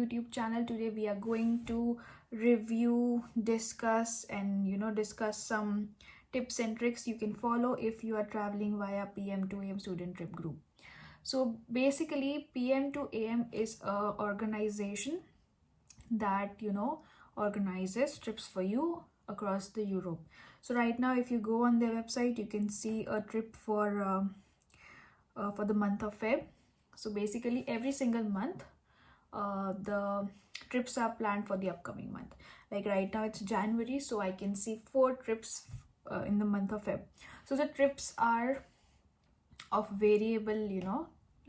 YouTube channel. Today we are going to review, discuss and discuss some tips and tricks you can follow if you are traveling via Pm2am student trip group. So basically Pm2am is a organization that organizes trips for you across the Europe. So right now if you go on their website, you can see a trip for the month of Feb. So basically every single month the trips are planned for the upcoming month. Like right now it's January, so I can see 4 trips in the month of Feb. So the trips are of variable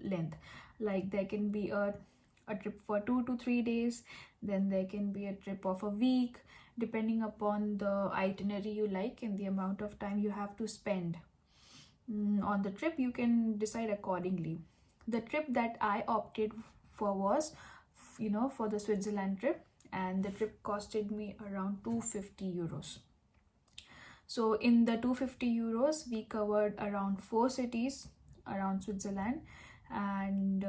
length. Like there can be a trip for 2 to 3 days, then there can be a trip of a week, depending upon the itinerary you like and the amount of time you have to spend on the trip. You can decide accordingly. The trip that I opted for was for the Switzerland trip, and the trip costed me around 250 euros. So in the 250 euros we covered around 4 cities around Switzerland, and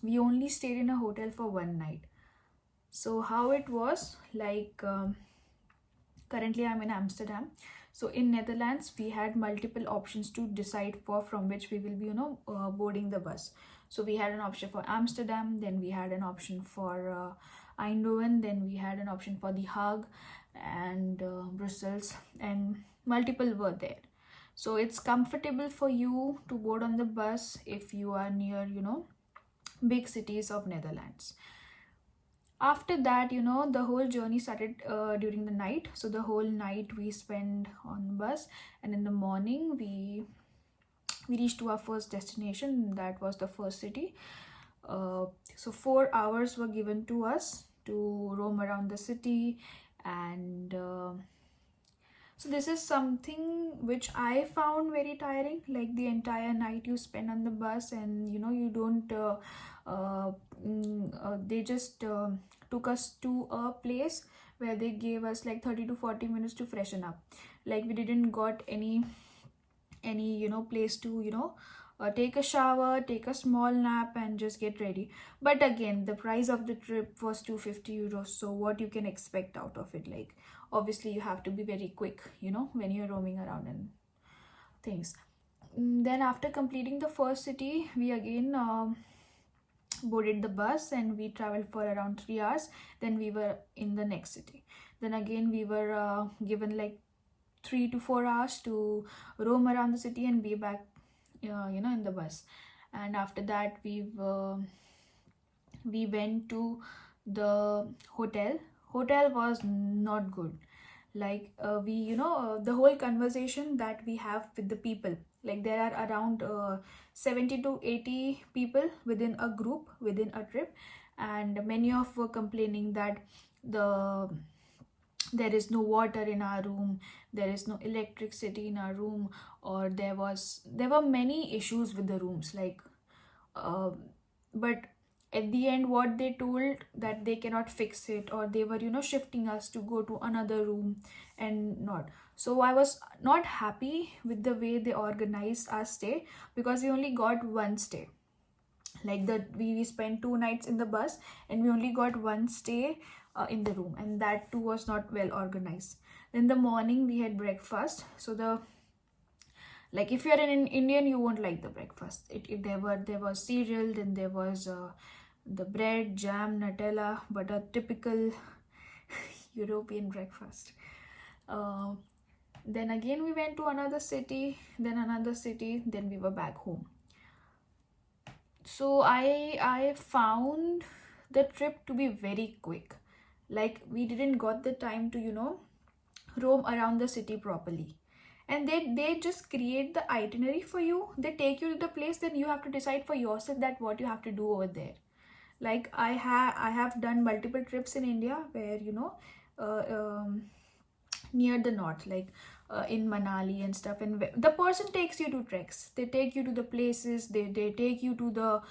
we only stayed in a hotel for 1 night. So how it was, like currently I'm in Amsterdam. So in Netherlands we had multiple options to decide for from which we will be boarding the bus. So we had an option for Amsterdam, then we had an option for Eindhoven, then we had an option for The Hague and Brussels, and multiple were there. So it's comfortable for you to board on the bus if you are near big cities of Netherlands. After that, the whole journey started during the night. So the whole night we spent on bus, and in the morning we reached to our first destination. That was the first city. So 4 hours were given to us to roam around the city, and so this is something which I found very tiring. Like the entire night you spend on the bus, and you don't they just took us to a place where they gave us like 30 to 40 minutes to freshen up. Like we didn't got any place to take a shower, take a small nap and just get ready. But again, the price of the trip was 250 euros. So what you can expect out of it? Like obviously you have to be very quick when you're roaming around and things. Then after completing the first city, we again boarded the bus and we traveled for around 3 hours. Then we were in the next city. Then again we were given like 3 to 4 hours to roam around the city and be back in the bus. And after that we went to the hotel. Hotel was not good. Like the whole conversation that we have with the people, like there are around 70 to 80 people within a group, within a trip, and many of were complaining that there is no water in our room, there is no electricity in our room, or there were many issues with the rooms. Like but at the end what they told that they cannot fix it, or they were shifting us to go to another room and not. So I was not happy with the way they organized our stay, because we only got one stay. Like we spent 2 nights in the bus and we only got one stay in the room, and that too was not well organized. In the morning we had breakfast. So like if you're an Indian, you won't like the breakfast. There was cereal, then there was the bread, jam, Nutella, but a typical European breakfast. Then again we went to another city, then we were back home. So I found the trip to be very quick. Like we didn't got the time to roam around the city properly, and they just create the itinerary for you. They take you to the place, then you have to decide for yourself that what you have to do over there. Like I have done multiple trips in India where near the north, like in Manali and stuff, and the person takes you to treks, they take you to the places, they take you to the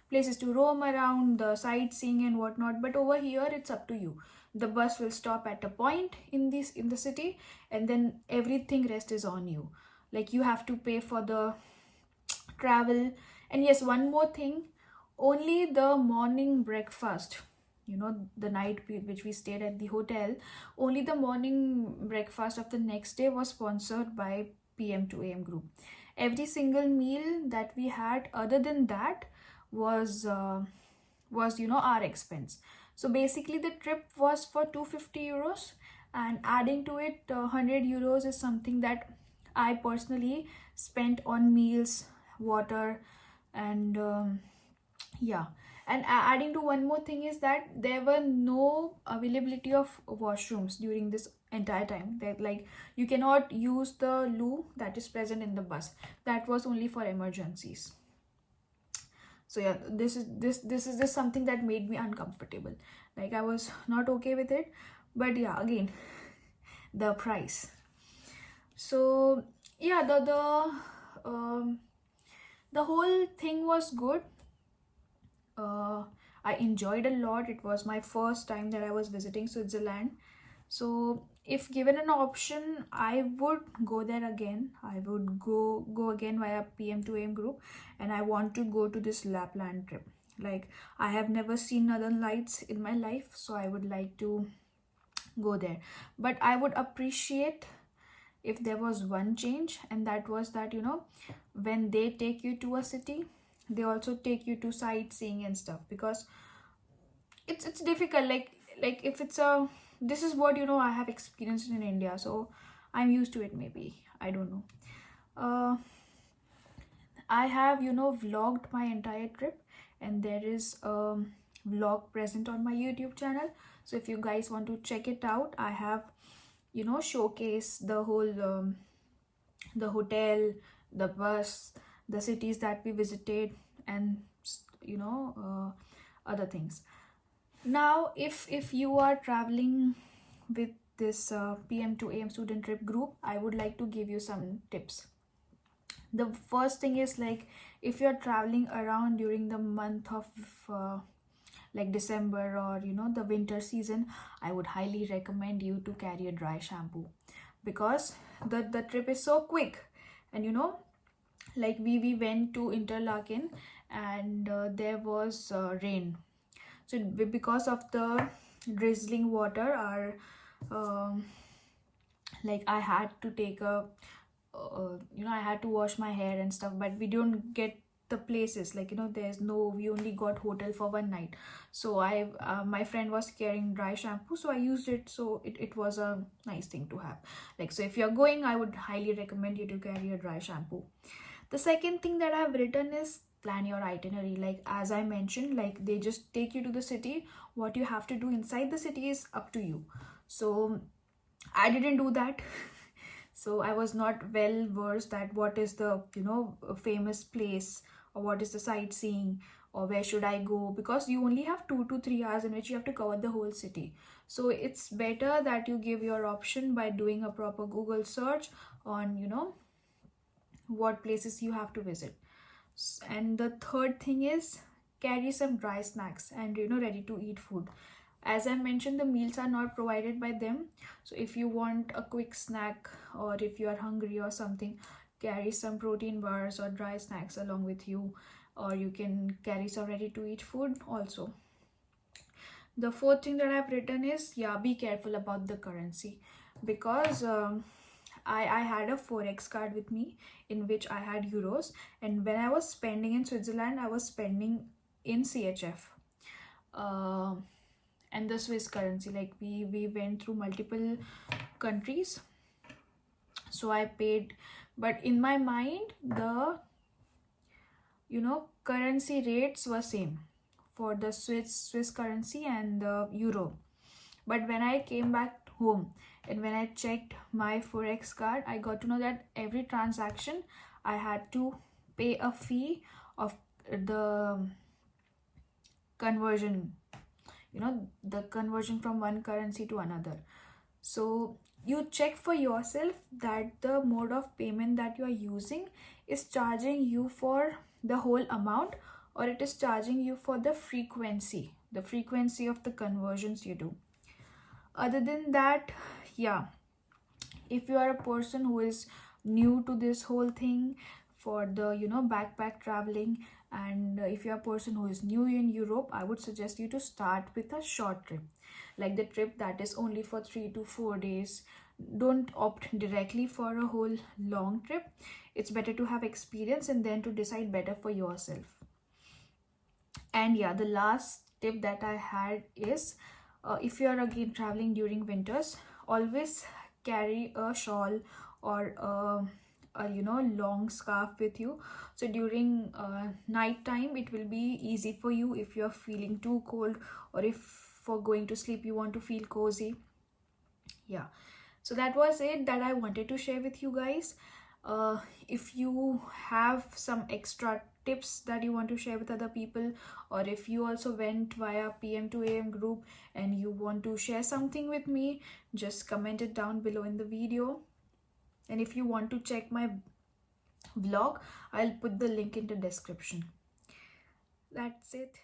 places to roam around, the sightseeing and whatnot. But over here it's up to you. The bus will stop at a point in the city, and then everything rest is on you. Like you have to pay for the travel. And yes, one more thing, only the morning breakfast, the night which we stayed at the hotel, only the morning breakfast of the next day was sponsored by PM2am group. Every single meal that we had other than that was our expense. So basically the trip was for 250 euros, and adding to it 100 euros is something that I personally spent on meals, water, and yeah. And adding to one more thing is that there were no availability of washrooms during this entire time. That, like, you cannot use the loo that is present in the bus. That was only for emergencies. So yeah, this is just something that made me uncomfortable. Like, I was not okay with it. But yeah, again, the price. So yeah, the whole thing was good. I enjoyed a lot. It was my first time that I was visiting Switzerland. So if given an option, I would go there again. I would go again via PM2am group, and I want to go to this Lapland trip. Like, I have never seen Northern Lights in my life, so I would like to go there. But I would appreciate if there was one change, and that was that, when they take you to a city, they also take you to sightseeing and stuff, because it's difficult. Like if it's a this is what I have experienced in India, so I'm used to it. Maybe, I don't know. I have vlogged my entire trip, and there is a vlog present on my YouTube channel. So if you guys want to check it out, I have showcase the whole the hotel, the bus, the cities that we visited, and other things. Now, if you are traveling with this PM2am student trip group, I would like to give you some tips. The first thing is, like, if you're traveling around during the month of like December, or the winter season, I would highly recommend you to carry a dry shampoo, because the trip is so quick. And like, we went to Interlaken, and there was rain. So because of the drizzling water, our like, I had to take a I had to wash my hair and stuff, but we don't get the places, like, we only got hotel for one night. So I my friend was carrying dry shampoo, so I used it. So it was a nice thing to have. Like, so if you're going, I would highly recommend you to carry a dry shampoo. The second thing that I have written is, plan your itinerary. Like, as I mentioned, like, they just take you to the city. What you have to do inside the city is up to you. So I didn't do that. So I was not well versed that what is the famous place, or what is the sightseeing, or where should I go, because you only have 2 to 3 hours in which you have to cover the whole city. So it's better that you give your option by doing a proper Google search on what places you have to visit. And the third thing is, carry some dry snacks and ready to eat food. As I mentioned, the meals are not provided by them. So if you want a quick snack, or if you are hungry or something, carry some protein bars or dry snacks along with you, or you can carry some ready to eat food also. The fourth thing that I've written is, be careful about the currency, because I had a Forex card with me in which I had euros, and when I was spending in Switzerland, I was spending in CHF and the Swiss currency. Like, we went through multiple countries, so I paid, but in my mind, the currency rates were same for the Swiss currency and the euro. But when I came back home, and when I checked my Forex card, I got to know that every transaction I had to pay a fee of the conversion, the conversion from one currency to another. So you check for yourself that the mode of payment that you are using is charging you for the whole amount, or it is charging you for the frequency of the conversions you do. Other than that, if you are a person who is new to this whole thing, for the backpack traveling. And if you're a person who is new in Europe, I would suggest you to start with a short trip, like the trip that is only for 3 to 4 days. Don't opt directly for a whole long trip. It's better to have experience and then to decide better for yourself. And yeah, the last tip that I had is, if you are again traveling during winters, always carry a shawl or a long scarf with you. So during night time, it will be easy for you if you're feeling too cold, or if for going to sleep you want to feel cozy. Yeah, so that was it that I wanted to share with you guys. If you have some extra tips that you want to share with other people, or if you also went via Pm2am group and you want to share something with me, just comment it down below in the video. And if you want to check my vlog, I'll put the link in the description. That's it.